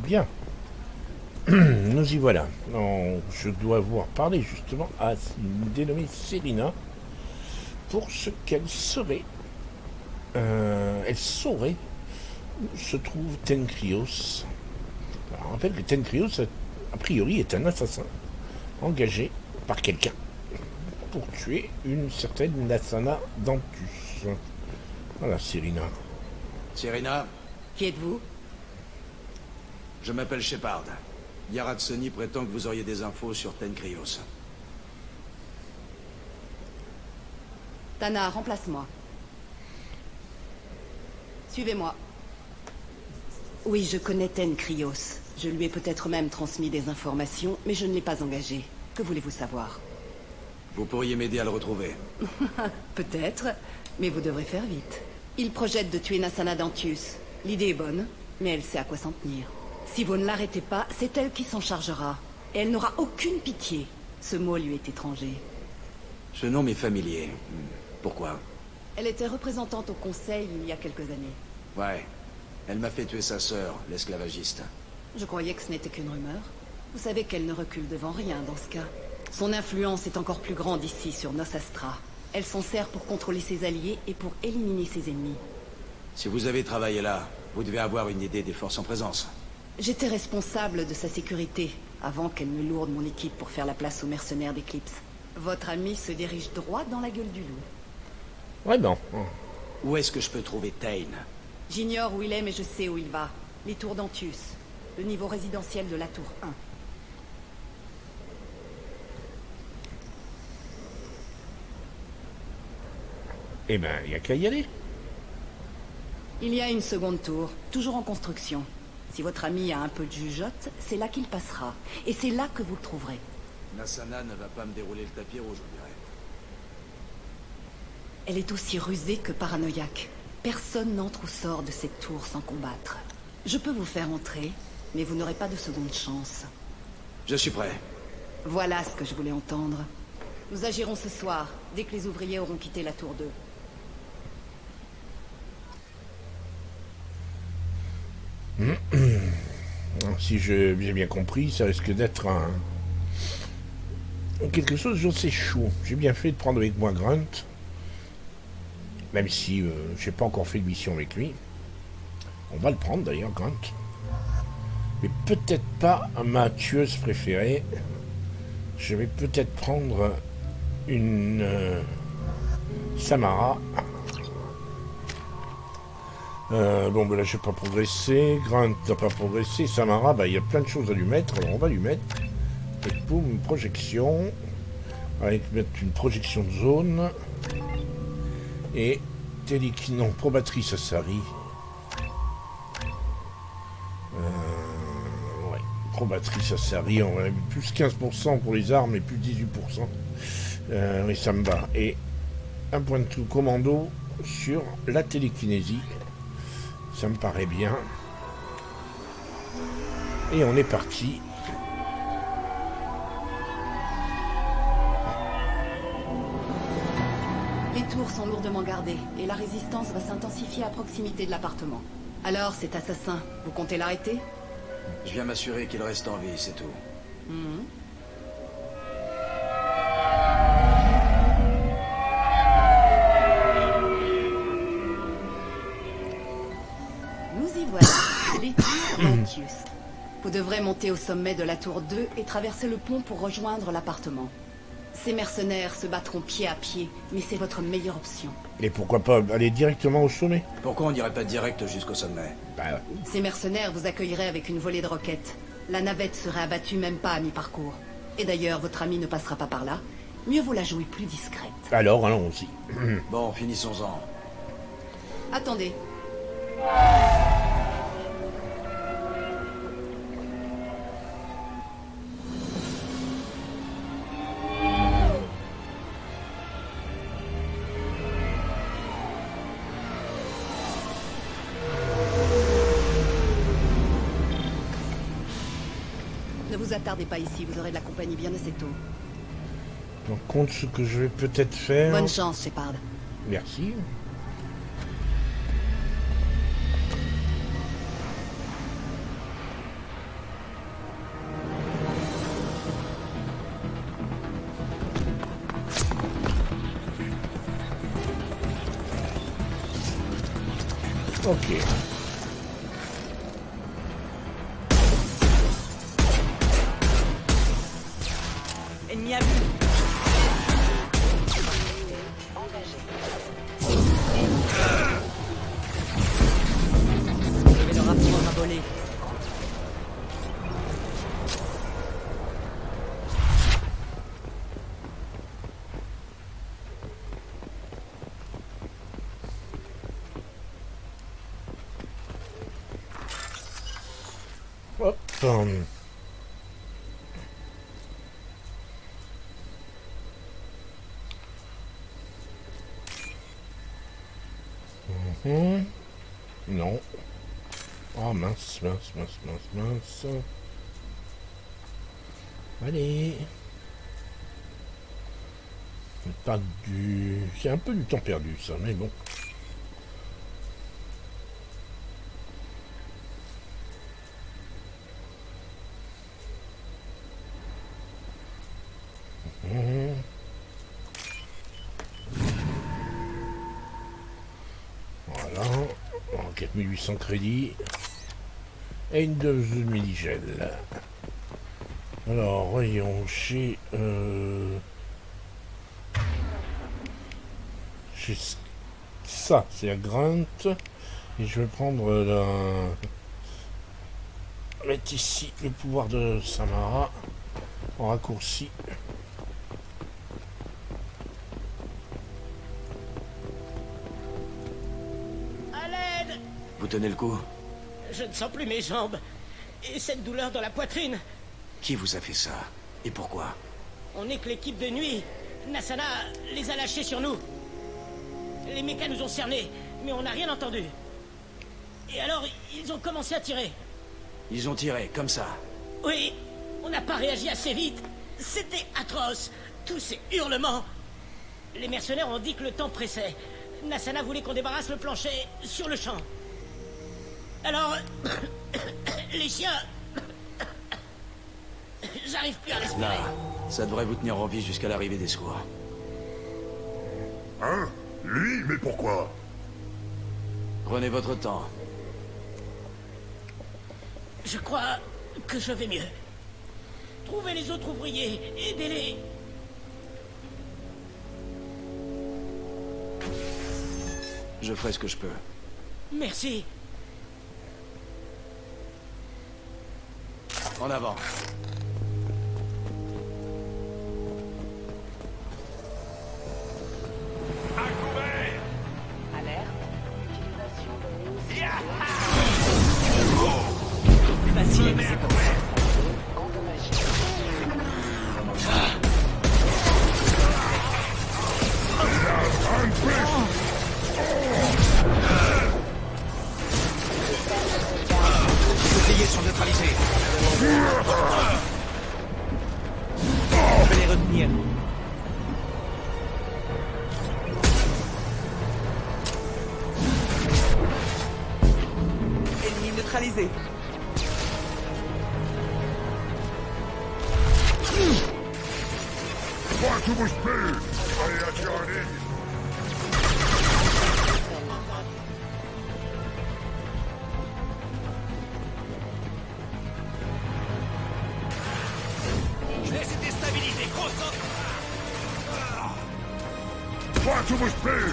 Bien. Nous y voilà. Je dois voir parler justement à une dénommée Serena pour ce qu'elle serait. Elle saurait où se trouve Tenkrios. Alors, on rappelle que Tenkrios, a priori, est un assassin engagé par quelqu'un pour tuer une certaine Nassana Dantus. Voilà, Serena. Serena, Qui êtes-vous? je m'appelle Shepard. Yaratsoni prétend que vous auriez des infos sur Tenkrios. Tana, remplace-moi. Suivez-moi. Oui, je connais Tenkrios. Je lui ai peut-être même transmis des informations, mais je ne l'ai pas engagé. Que voulez-vous savoir? Vous pourriez m'aider à le retrouver. Peut-être, mais vous devrez faire vite. Il projette de tuer Nassana Dantius. L'idée est bonne, mais elle sait à quoi s'en tenir. Si vous ne l'arrêtez pas, c'est elle qui s'en chargera. Et elle n'aura aucune pitié. Ce mot lui est étranger. Ce nom m'est familier. Pourquoi? Elle était représentante au conseil il y a quelques années. Ouais. Elle m'a fait tuer sa sœur, l'esclavagiste. Je croyais que ce n'était qu'une rumeur. Vous savez qu'elle ne recule devant rien dans ce cas. Son influence est encore plus grande ici sur Nos Astra. Elle s'en sert pour contrôler ses alliés et pour éliminer ses ennemis. Si vous avez travaillé là, vous devez avoir une idée des forces en présence. J'étais responsable de sa sécurité avant qu'elle ne lourde mon équipe pour faire la place aux mercenaires d'Eclipse. Votre ami se dirige droit dans la gueule du loup. Ouais, bon. Où est-ce que je peux trouver Tain? J'ignore où il est, mais je sais où il va. Les tours d'Antius. Le niveau résidentiel de la tour 1. Eh ben, il n'y a qu'à y aller. Il y a une seconde tour, toujours en construction. Si votre ami a un peu de jugeote, c'est là qu'il passera. Et c'est là que vous le trouverez. Nassana ne va pas me dérouler le tapis rouge, on dirait. Elle est aussi rusée que paranoïaque. Personne n'entre ou sort de cette tour sans combattre. Je peux vous faire entrer, mais vous n'aurez pas de seconde chance. Je suis prêt. Voilà ce que je voulais entendre. Nous agirons ce soir, dès que les ouvriers auront quitté la tour 2. Si j'ai bien compris, ça risque d'être quelque chose d'assez chaud. J'ai bien fait de prendre avec moi Grunt, même si j'ai pas encore fait de mission avec lui. On va le prendre d'ailleurs, Grunt. Mais peut-être pas ma tueuse préférée. Je vais peut-être prendre une Samara. Bon, ben là, je n'ai pas progressé. Grunt n'a pas progressé. Samara, ben, il y a plein de choses à lui mettre. Alors, on va lui mettre. Et boum, une projection. On va lui mettre une projection de zone. Et non, probatrice Assari. Ouais, probatrice Assari. On a mis plus 15% pour les armes et plus 18%. Oui, ça me va. Et un point de tout commando sur la télékinésie. Ça me paraît bien. Et on est parti. Les tours sont lourdement gardées, et la résistance va s'intensifier à proximité de l'appartement. Alors, cet assassin, vous comptez l'arrêter? Je viens m'assurer qu'il reste en vie, c'est tout. Nous y voilà, les tours d'Antius. Vous devrez monter au sommet de la tour 2 et traverser le pont pour rejoindre l'appartement. Ces mercenaires se battront pied à pied, mais c'est votre meilleure option. Et pourquoi pas aller directement au sommet? Pourquoi on n'irait pas direct jusqu'au sommet? Bah ouais. Ces mercenaires vous accueilleraient avec une volée de roquettes. La navette serait abattue même pas à mi-parcours. Et d'ailleurs, votre ami ne passera pas par là. Mieux vaut la jouer plus discrète. Alors, allons-y. Bon, finissons-en. Attendez. Ne vous attardez pas ici, vous aurez de la compagnie bien assez tôt. Donc, compte ce que je vais peut-être faire. Bonne chance, Shepard. Merci. Ok. Ennemi à vue. Je vais leur apprendre à voler. Hop. Non. Oh mince. Allez. Pas du... C'est un peu du temps perdu ça, mais bon. Voilà. 4800 crédits. Et une dose de mini-gel. Alors, voyons, chez ça, c'est à Grunt. Et je vais prendre mettre ici le pouvoir de Samara en raccourci. À l'aide! Vous tenez le coup? Je ne sens plus mes jambes. Et cette douleur dans la poitrine. Qui vous a fait ça? Et pourquoi? On est que l'équipe de nuit. Nassana les a lâchés sur nous. Les mécas nous ont cernés, mais on n'a rien entendu. Et alors, ils ont commencé à tirer. Ils ont tiré, comme ça. Oui, on n'a pas réagi assez vite. C'était atroce. Tous ces hurlements. Les mercenaires ont dit que le temps pressait. Nassana voulait qu'on débarrasse le plancher sur le champ. Alors, les chiens... J'arrive plus à respirer. Là, ça devrait vous tenir en vie jusqu'à l'arrivée des secours. Hein? Lui? Mais pourquoi? Prenez votre temps. Je crois que je vais mieux. Trouvez les autres ouvriers, aidez-les. Je ferai ce que je peux. Merci. En avant. Facile à viser comme ça. Les boucliers sont neutralisés. Je vais les retenir. Ennemi neutralisé. Toi, tu bouges plus! Allez, attire en ligne! Je les ai déstabilisés. Concentre. Toi, tu bouges plus!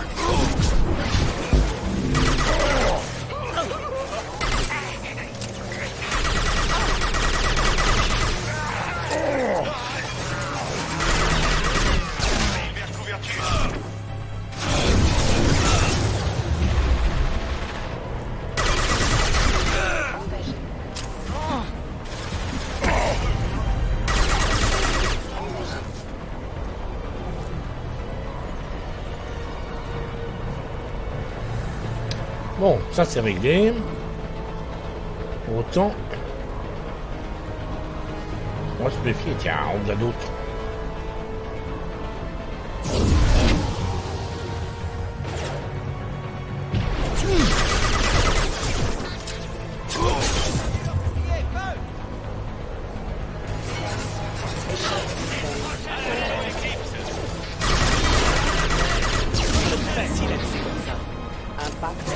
Bon, ça c'est réglé. Autant. On va se méfier, tiens, on a d'autres. Facile à viser comme ça. Impact.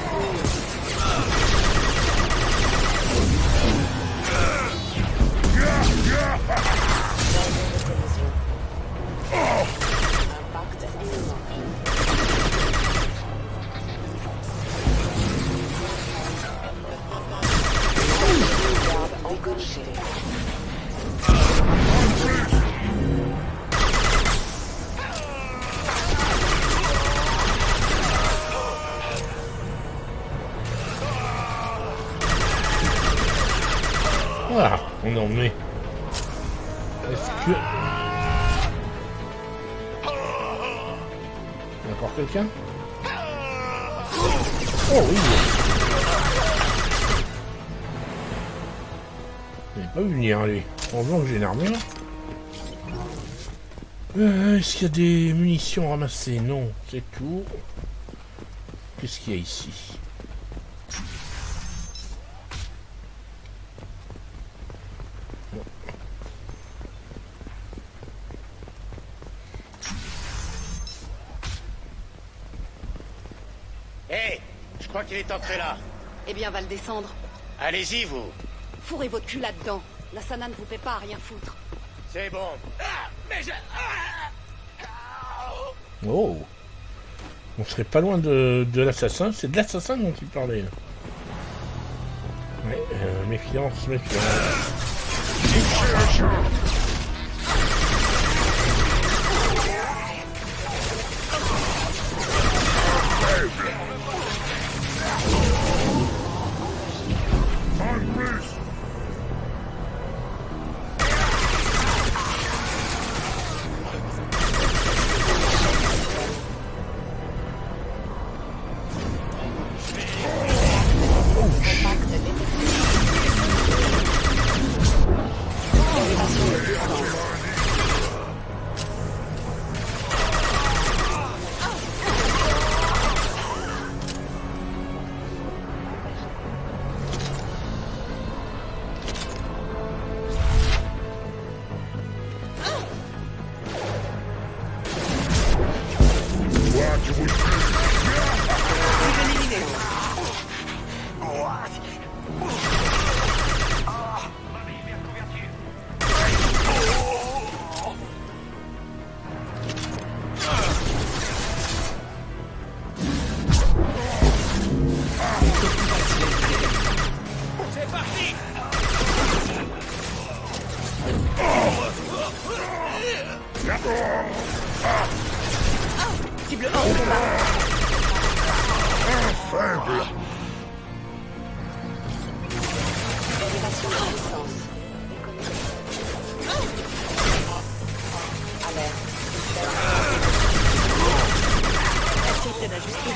Ah, on en met. Est-ce que... Encore quelqu'un? Oh oui. Il n'est pas vu venir, lui. On voit que j'ai une armure. Est-ce qu'il y a des munitions ramassées? Non, c'est tout. Qu'est-ce qu'il y a ici? Hé, je crois qu'il est entré là. Eh bien, va le descendre. Allez-y, vous. Fourrez votre cul là-dedans. La Sana ne vous paie pas à rien foutre. C'est bon. Ah, mais je... Oh. On serait pas loin de l'assassin. C'est de l'assassin dont il parlait. Ouais, méfiance, méfiance. En plus. Cible hors de combat. Faible. Élévation de puissance. Alerte. Facilité d'ajuster.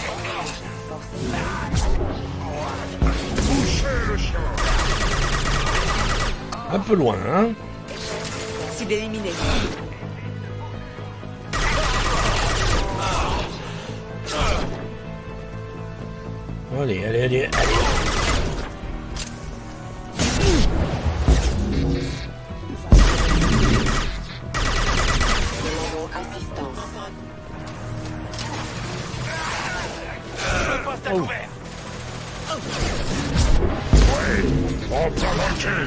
Touchez le chien. Un peu loin, hein? Cible éliminée. Allez, allez, allez, allez. Demandons assistance. Oh. En plein dans le cul.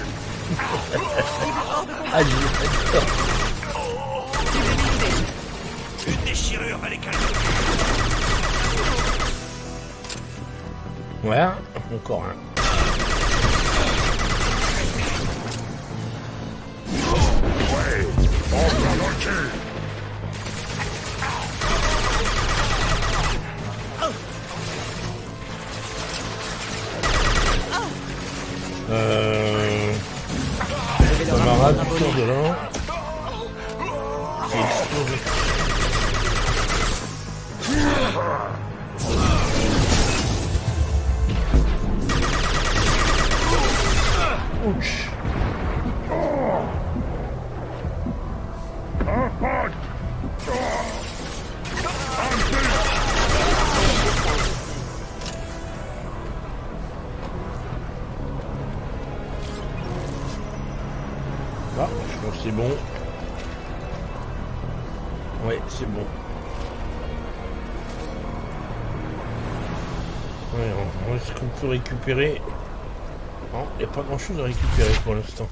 Allez. Une déchirure va les calmer. Voilà, encore un. Ouais. En plein dans le cul. Camarade autour de là. Qui explose. Ouch. Un pod. Ah, je pense que c'est bon. Ouais, c'est bon. Ouais, est-ce qu'on peut récupérer? Non, il n'y a pas grand chose à récupérer pour l'instant.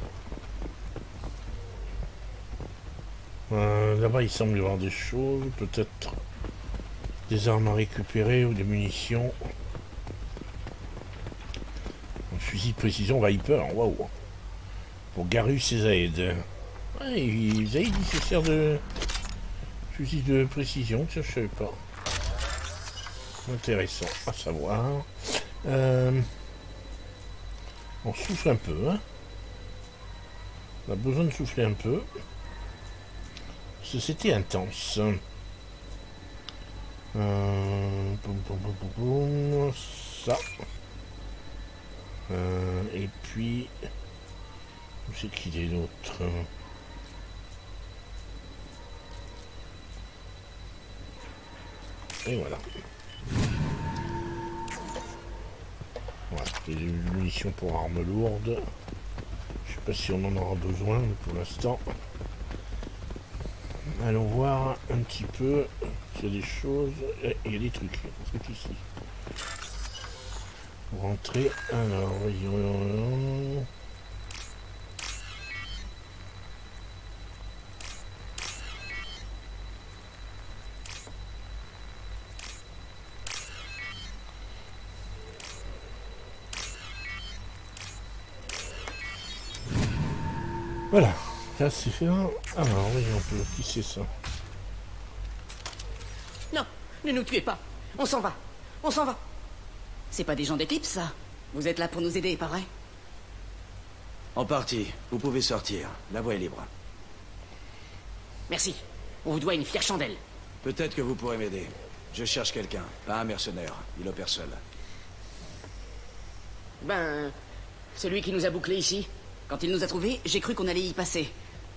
Là-bas, il semble y avoir des choses, peut-être des armes à récupérer ou des munitions. Un fusil de précision Viper, waouh! Pour Garus et Zaid. Ouais, Zaid, il se sert de fusil de précision, tiens, je savais pas. Intéressant à savoir. On souffle un peu, hein. On a besoin de souffler un peu. Parce que c'était intense. Ça. Et puis... Où c'est qu'il est l'autre? Et voilà. Voilà, j'ai des munitions pour armes lourdes. Je sais pas si on en aura besoin, mais pour l'instant. Allons voir un petit peu s'il y a des choses. Il y a des trucs. Un truc ici. Pour rentrer. Alors, voyons. Voilà, là c'est fait un. Alors, oui, on peut. Qui c'est ça? Non, ne nous tuez pas. On s'en va. On s'en va. C'est pas des gens d'Eclipse, ça. Vous êtes là pour nous aider, pas vrai? En partie. Vous pouvez sortir. La voie est libre. Merci. On vous doit une fière chandelle. Peut-être que vous pourrez m'aider. Je cherche quelqu'un, pas un mercenaire. Il opère seul. Ben... celui qui nous a bouclés ici. Quand il nous a trouvés, j'ai cru qu'on allait y passer.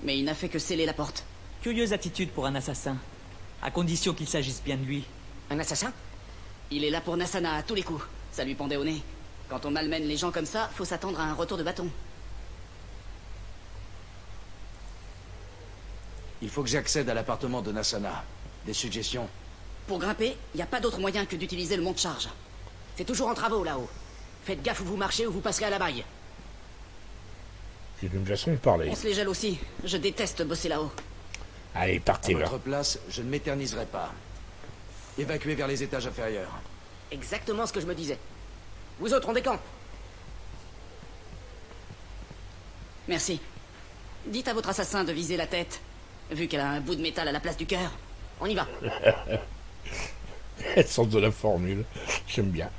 Mais il n'a fait que sceller la porte. Curieuse attitude pour un assassin. À condition qu'il s'agisse bien de lui. Un assassin? Il est là pour Nassana à tous les coups. Ça lui pendait au nez. Quand on malmène les gens comme ça, faut s'attendre à un retour de bâton. Il faut que j'accède à l'appartement de Nassana. Des suggestions? Pour grimper, il n'y a pas d'autre moyen que d'utiliser le monte-charge. C'est toujours en travaux là-haut. Faites gaffe où vous marchez ou vous passerez à la baille. C'est une façon de parler. On se les gèle aussi. Je déteste bosser là-haut. Allez, À partez là. votre place, je ne m'éterniserai pas. Évacuez vers les étages inférieurs. Exactement ce que je me disais. Vous autres, on décampe. Merci. Dites à votre assassin de viser la tête, vu qu'elle a un bout de métal à la place du cœur. On y va. Elle sort de la formule. J'aime bien.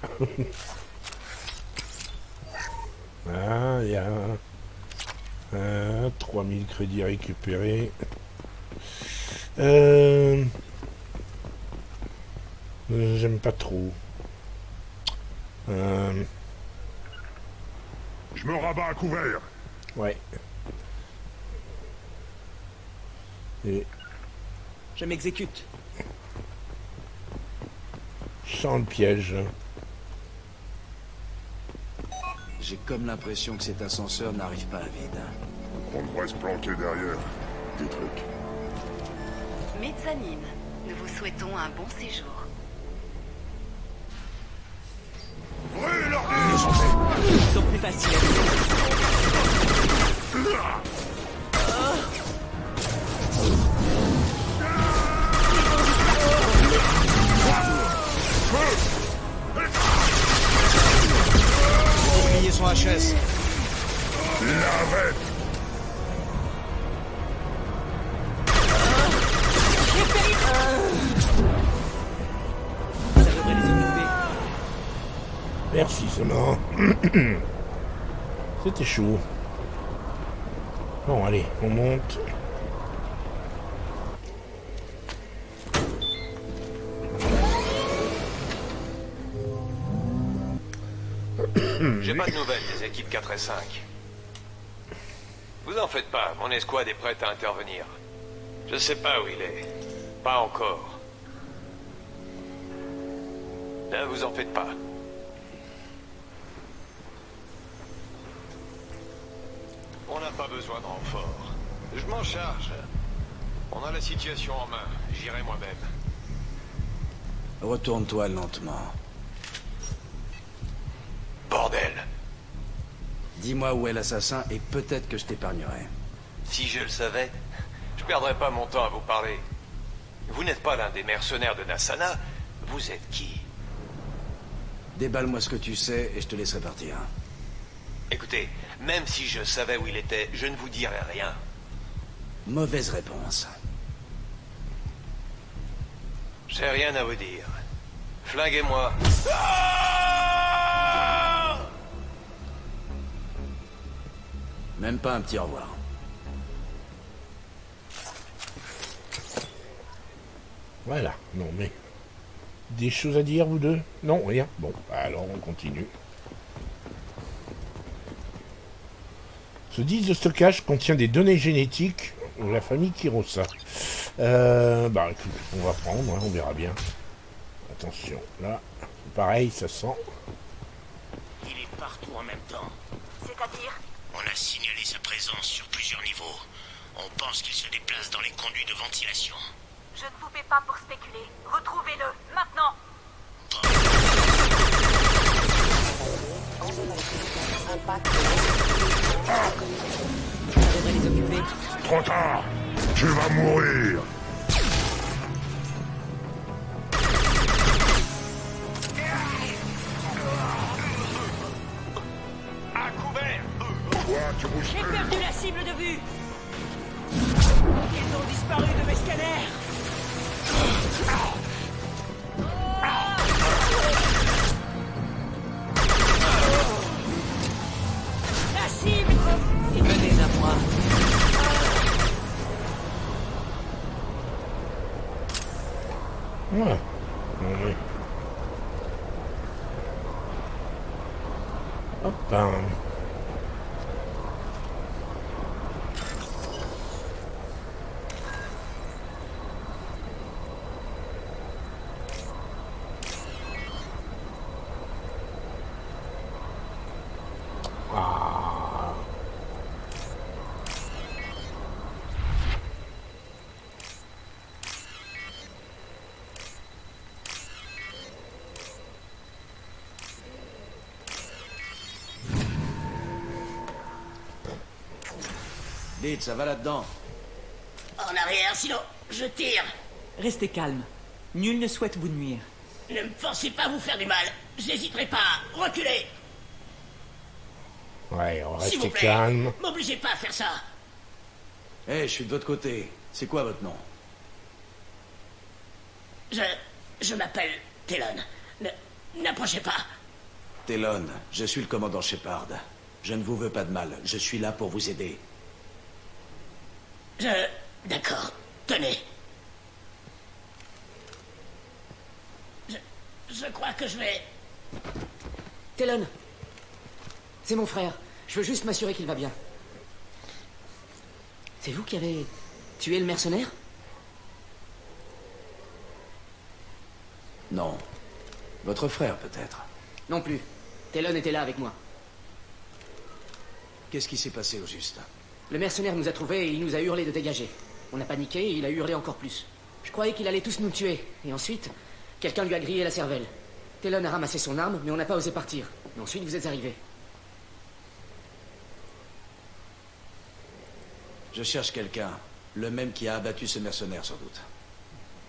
Ah, il y a 3000 crédits récupérés. J'aime pas trop. Je me rabats à couvert. Ouais. Et Je m'exécute. sans le piège. J'ai comme l'impression que cet ascenseur n'arrive pas à vide. On devrait se planquer derrière. Des trucs. Mezzanine, nous vous souhaitons un bon séjour. Brûle leur Ils sont plus faciles à viser. Les boucliers sont HS. Navette. Ça devrait les occuper. Merci, c'est marrant. C'était chaud. Bon, allez, on monte. J'ai pas de nouvelles des équipes 4 et 5. Vous en faites pas, mon escouade est prête à intervenir. Je sais pas où il est. Pas encore. Ne vous en faites pas. On n'a pas besoin de renfort. Je m'en charge. On a la situation en main. J'irai moi-même. Retourne-toi lentement. Bordel. Dis-moi où est l'assassin et peut-être que je t'épargnerai. Si je le savais, je perdrais pas mon temps à vous parler. Vous n'êtes pas l'un des mercenaires de Nassana. Vous êtes qui? Déballe-moi ce que tu sais et je te laisserai partir. Écoutez, même si je savais où il était, je ne vous dirais rien. Mauvaise réponse. J'ai rien à vous dire. Flinguez-moi. Même pas un petit au revoir. Voilà, non mais... Des choses à dire, vous deux? Non, rien. Bon, alors on continue. Ce disque de stockage contient des données génétiques de la famille Kirosa. Bah écoute, on va prendre, hein, on verra bien. Attention, là, pareil, ça sent. Il est partout en même temps. C'est-à-dire? On a signalé sa présence sur plusieurs niveaux. On pense qu'il se déplace dans les conduits de ventilation. Je ne vous paie pas pour spéculer. Retrouvez-le, maintenant! On devrait les occuper. Trop tard. Tu vas mourir. À couvert. Quoi, tu bouges J'ai plus? perdu la cible de vue. Ils ont disparu de mes scanners. La cible. Venez à moi. Ouais. Non, mais... Hop, ben... Ah. Dites, ça va là-dedans? En arrière, sinon je tire. Restez calme. Nul ne souhaite vous nuire. Ne me forcez pas à vous faire du mal. J'hésiterai pas à reculer. Ouais, on va S'il vous rester plaît, calme. m'obligez pas à faire ça. Eh, je suis de votre côté. C'est quoi votre nom? Je m'appelle Talon. N'approchez pas. Talon, je suis le commandant Shepard. Je ne vous veux pas de mal. Je suis là pour vous aider. D'accord. Tenez. Je crois que je vais... Talon, c'est mon frère. Je veux juste m'assurer qu'il va bien. C'est vous qui avez tué le mercenaire? Non. Votre frère, peut-être. Non plus. Talon était là avec moi. Qu'est-ce qui s'est passé au juste? Le mercenaire nous a trouvés et il nous a hurlé de dégager. On a paniqué et il a hurlé encore plus. Je croyais qu'il allait tous nous tuer. Et ensuite, quelqu'un lui a grillé la cervelle. Talon a ramassé son arme, mais on n'a pas osé partir. Et ensuite, vous êtes arrivés. Je cherche quelqu'un. Le même qui a abattu ce mercenaire, sans doute.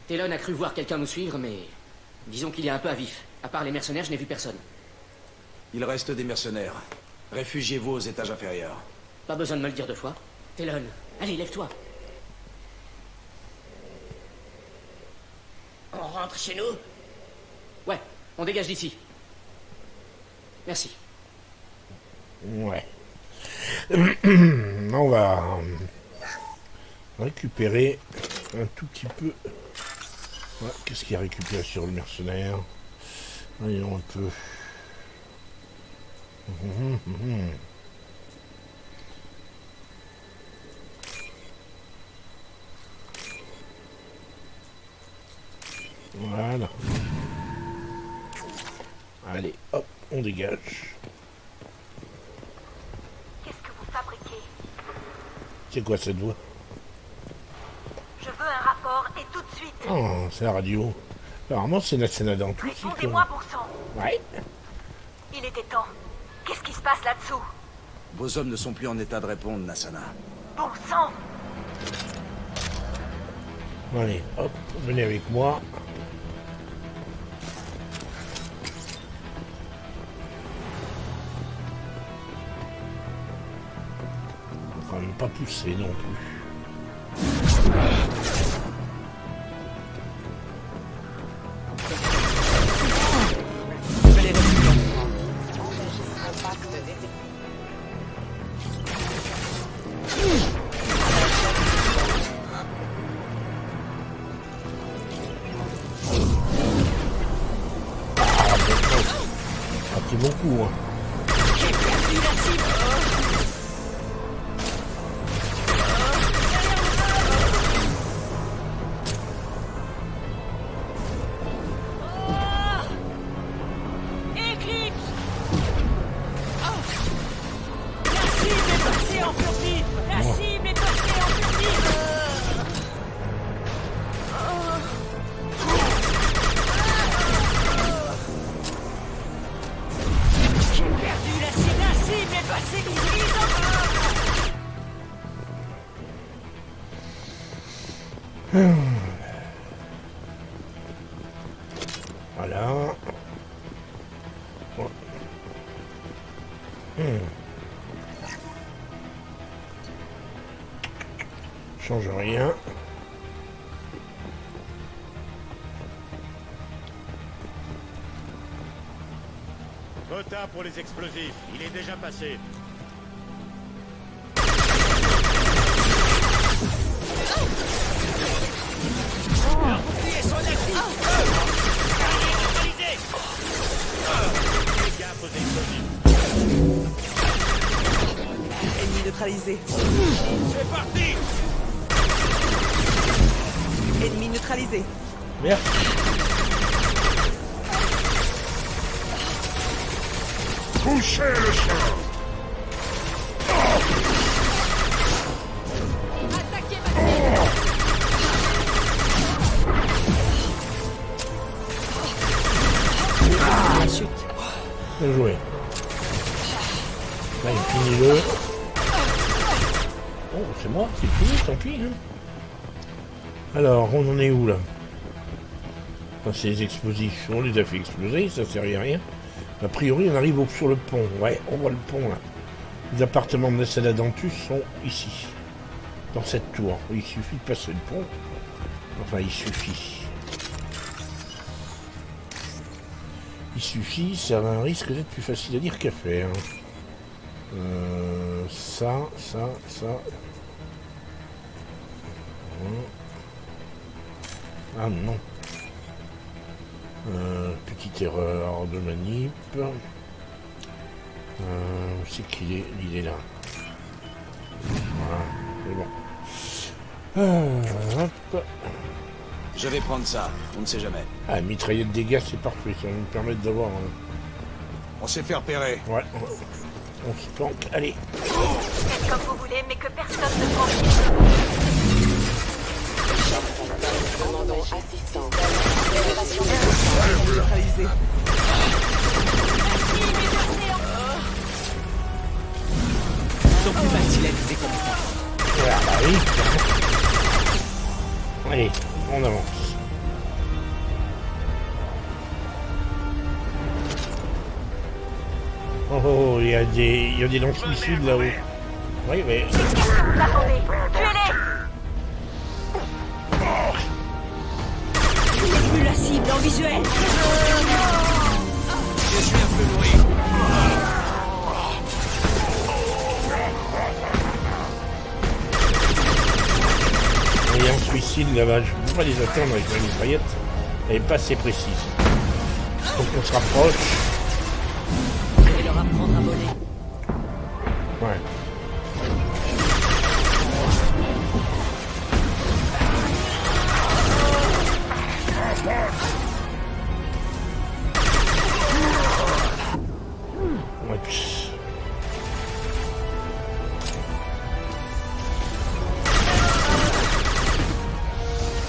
Talon a cru voir quelqu'un nous suivre, mais... disons qu'il est un peu à vif. À part les mercenaires, je n'ai vu personne. Il reste des mercenaires. Réfugiez-vous aux étages inférieurs. Pas besoin de me le dire deux fois. Talon, allez, lève-toi. On rentre chez nous? Ouais, on dégage d'ici. Merci. Ouais. On va récupérer un tout petit peu. Ouais, qu'est-ce qu'il y a récupéré sur le mercenaire? Voyons un peu. Voilà. Allez, hop, on dégage. Qu'est-ce que vous fabriquez? C'est quoi cette voix? Je veux un rapport et tout de suite. Oh, c'est la radio. Apparemment, c'est Nassana dans tout. Répondez-moi, bon sang. Ouais. Il était temps. Qu'est-ce qui se passe là-dessous? Vos hommes ne sont plus en état de répondre, Nassana. Bon sang! Allez, hop, venez avec moi. On va quand même pas pousser non plus. Venez reculer. en furtif. La cible est passée en furtif. J'ai perdu la cible. La cible est passée Voilà. Bon. Change rien. Quota pour les explosifs, il est déjà passé. Leur bouclier sont actifs. Neutralisé. Fais gaffe aux explosifs. Ennemi neutralisé. C'est parti. Ennemi neutralisé. Merde. Touchez le chien. Attaquez ma cible. La chute. Bien joué. Là, il finit le. Oh, c'est moi, c'est fini, tant pis. Hein. Alors, on en est où là? Enfin, c'est les explosifs. On les a fait exploser, ça sert à rien. A priori, on arrive sur le pont. Ouais, on voit le pont là. Les appartements de Nassana Dantus sont ici. Dans cette tour. Il suffit de passer le pont. Enfin, il suffit. Il suffit, ça a un risque d'être plus facile à dire qu'à faire. Ça. Ah non. Petite erreur de manip. Où c'est qu'il est? Il est là. Voilà, c'est bon. Hop. Je vais prendre ça, on ne sait jamais. Ah, mitraillette des gaz, c'est parfait, ça va nous permettre d'avoir... On s'est fait repérer. Ouais, on se planque, allez. Faites comme vous voulez, mais que personne ne franchisse. Commandant assistant. Libération neutralisée. Ils sont plus faciles à viser comme ça. Voilà, bah oui. Allez, on avance. Oh, il y a des lance-missiles là-haut. Oui, mais... Attendez, tuez-les. J'ai vu la cible en visuel. Je suis un peu nourri. Il y a un suicide là-bas, je ne peux pas les attendre avec la mitraillette. Elle n'est pas assez précise. Donc on se rapproche. Et leur apprendre à voler. Ouais. Ouais, pss.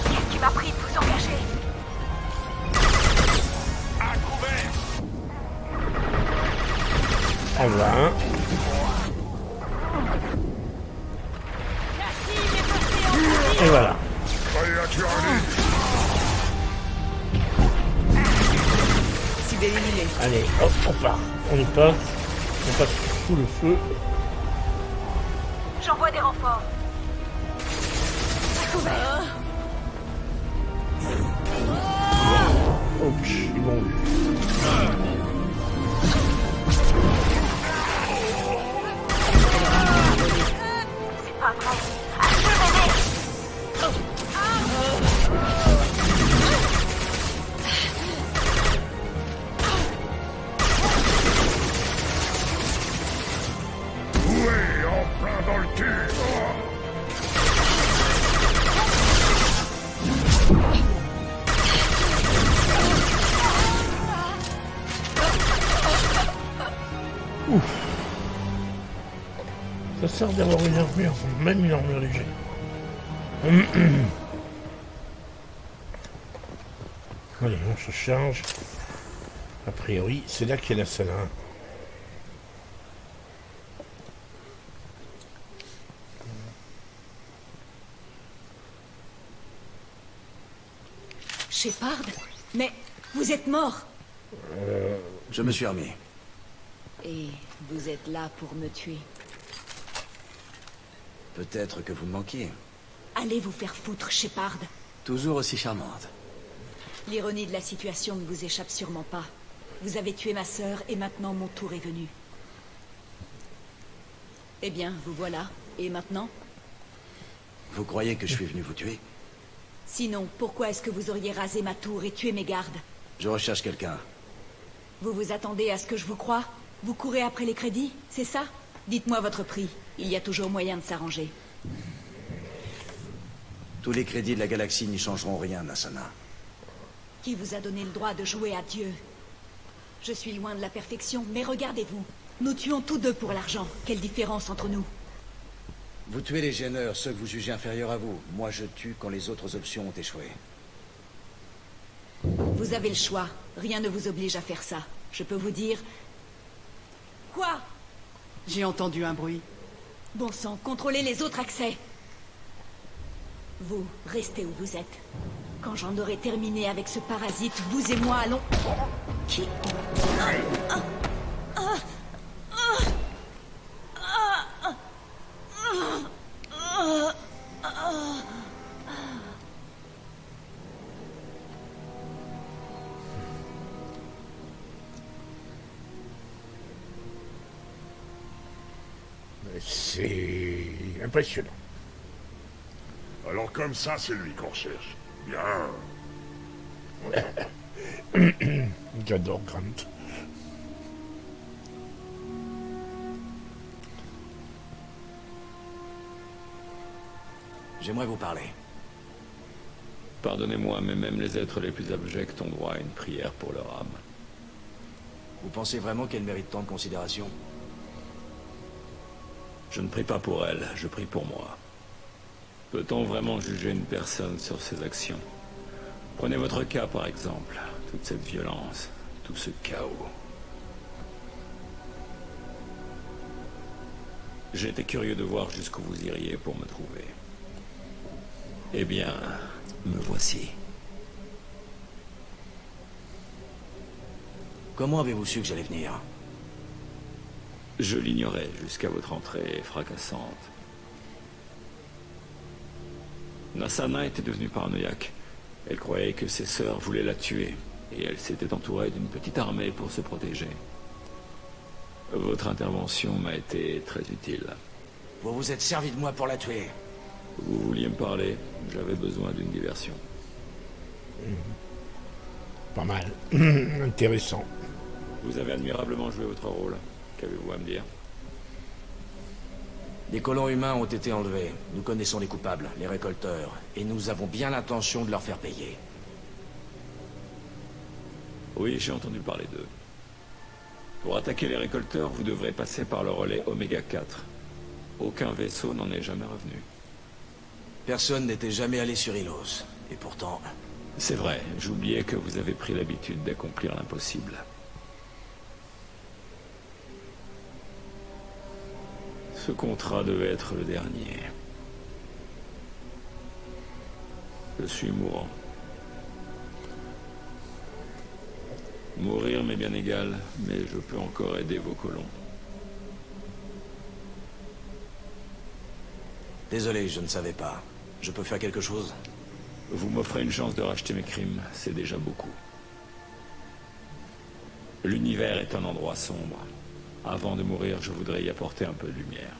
Qu'est-ce qui m'a pris de vous engager? À couvert. En voilà un. La cible est passée en furtif. Et voilà. Créature unique. Cible éliminée. Allez, hop, on part. On y passe. On passe sous le feu. J'envoie des renforts. Oh, psh, ils m'ont vu. C'est pas vrai. Achevez-les. Doué en plein dans le cul. Ça sert d'avoir une armure, même une armure légère. Allez, on se charge. A priori, c'est là qu'il y a la salle. Hein. Shepard? Mais vous êtes mort! Je me suis remis. Et vous êtes là pour me tuer. Peut-être que vous me manquiez. Allez vous faire foutre, Shepard. Toujours aussi charmante. L'ironie de la situation ne vous échappe sûrement pas. Vous avez tué ma sœur et maintenant mon tour est venu. Eh bien, vous voilà. Et maintenant? Vous croyez que je suis venu vous tuer? Sinon, pourquoi est-ce que vous auriez rasé ma tour et tué mes gardes? Je recherche quelqu'un. Vous vous attendez à ce que je vous croie? Vous courez après les crédits, c'est ça? Dites-moi votre prix. Il y a toujours moyen de s'arranger. Tous les crédits de la galaxie n'y changeront rien, Nassana. Qui vous a donné le droit de jouer à Dieu? Je suis loin de la perfection, mais regardez-vous. Nous tuons tous deux pour l'argent. Quelle différence entre nous? Vous tuez les gêneurs, ceux que vous jugez inférieurs à vous. Moi, je tue quand les autres options ont échoué. Vous avez le choix. Rien ne vous oblige à faire ça. Je peux vous dire... Quoi? J'ai entendu un bruit. Bon sang, contrôlez les autres accès. Vous, restez où vous êtes. Quand j'en aurai terminé avec ce parasite, vous et moi allons... Qui... C'est impressionnant. Alors comme ça, c'est lui qu'on recherche. Bien. J'adore Grant. J'aimerais vous parler. Pardonnez-moi, mais même les êtres les plus abjects ont droit à une prière pour leur âme. Vous pensez vraiment qu'elle mérite tant de considération? Je ne prie pas pour elle, je prie pour moi. Peut-on vraiment juger une personne sur ses actions? Prenez votre cas, par exemple. Toute cette violence, tout ce chaos. J'étais curieux de voir jusqu'où vous iriez pour me trouver. Eh bien, me voici. Comment avez-vous su que j'allais venir? Je l'ignorais jusqu'à votre entrée fracassante. Nassana était devenue paranoïaque. Elle croyait que ses sœurs voulaient la tuer, et elle s'était entourée d'une petite armée pour se protéger. Votre intervention m'a été très utile. Vous vous êtes servi de moi pour la tuer. Vous vouliez me parler, j'avais besoin d'une diversion. Pas mal. Intéressant. Vous avez admirablement joué votre rôle. Qu'avez-vous à me dire? Des colons humains ont été enlevés. Nous connaissons les coupables, les récolteurs, et nous avons bien l'intention de leur faire payer. Oui, j'ai entendu parler d'eux. Pour attaquer les récolteurs, vous devrez passer par le relais Oméga 4. Aucun vaisseau n'en est jamais revenu. Personne n'était jamais allé sur Ilos. Et pourtant... C'est vrai, j'oubliais que vous avez pris l'habitude d'accomplir l'impossible. Ce contrat devait être le dernier. Je suis mourant. Mourir m'est bien égal, mais je peux encore aider vos colons. Désolé, je ne savais pas. Je peux faire quelque chose? Vous m'offrez une chance de racheter mes crimes, c'est déjà beaucoup. L'univers est un endroit sombre. Avant de mourir, je voudrais y apporter un peu de lumière.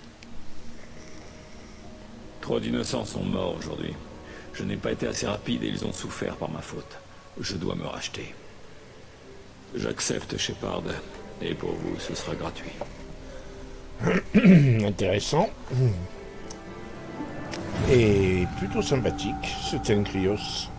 Trop d'innocents sont morts aujourd'hui. Je n'ai pas été assez rapide et ils ont souffert par ma faute. Je dois me racheter. J'accepte, Shepard. Et pour vous, ce sera gratuit. Intéressant. Et plutôt sympathique, ce Tenkrios.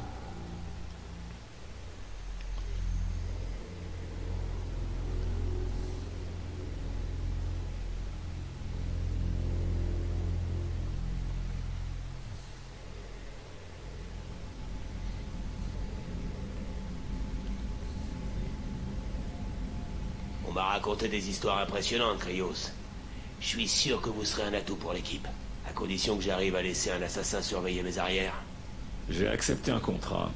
m'a raconté des histoires impressionnantes, Krios. Je suis sûr que vous serez un atout pour l'équipe, à condition que j'arrive à laisser un assassin surveiller mes arrières. J'ai accepté un contrat.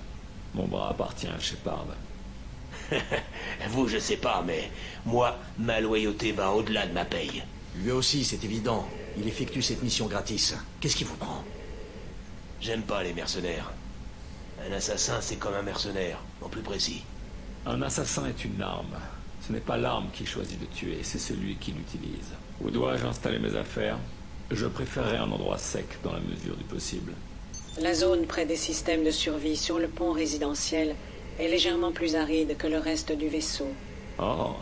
Mon bras appartient à Shepard. Vous, je sais pas, mais moi, ma loyauté va au-delà de ma paye. Lui aussi, c'est évident. Il effectue cette mission gratis. Qu'est-ce qui vous prend? J'aime pas les mercenaires. Un assassin, c'est comme un mercenaire, en plus précis. Un assassin est une arme. Ce n'est pas l'arme qui choisit de tuer, c'est celui qui l'utilise. Où dois-je installer mes affaires? Je préférerais un endroit sec dans la mesure du possible. La zone près des systèmes de survie sur le pont résidentiel est légèrement plus aride que le reste du vaisseau. Oh,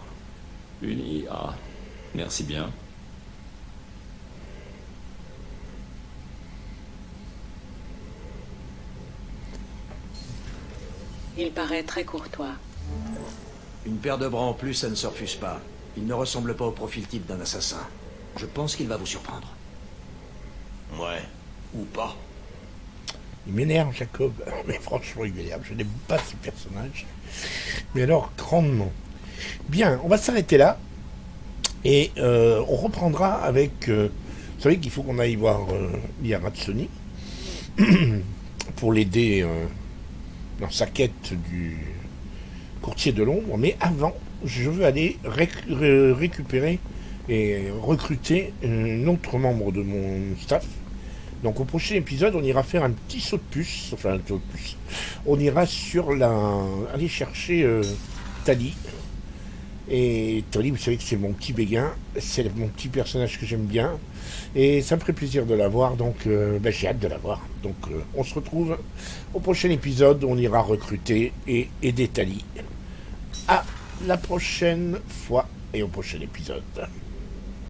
une IA. Merci bien. Il paraît très courtois. Une paire de bras en plus, ça ne se refuse pas. Il ne ressemble pas au profil type d'un assassin. Je pense qu'il va vous surprendre. Ouais, ou pas. Il m'énerve, Jacob. Mais franchement, il m'énerve. Je n'aime pas ce personnage. Mais alors, grandement. Bien, on va s'arrêter là. Et on reprendra avec... vous savez qu'il faut qu'on aille voir Yara Tsoni pour l'aider dans sa quête du courtier de l'ombre. Mais avant, je veux aller récupérer et recruter un autre membre de mon staff. Donc au prochain épisode, on ira faire un petit saut de puce, enfin un saut de puce. On ira aller chercher Tali. Et Tali, vous savez que c'est mon petit béguin, c'est mon petit personnage que j'aime bien. Et ça me ferait plaisir de la voir, donc j'ai hâte de la voir. Donc on se retrouve au prochain épisode, on ira recruter et aider Tali. À la prochaine fois et au prochain épisode.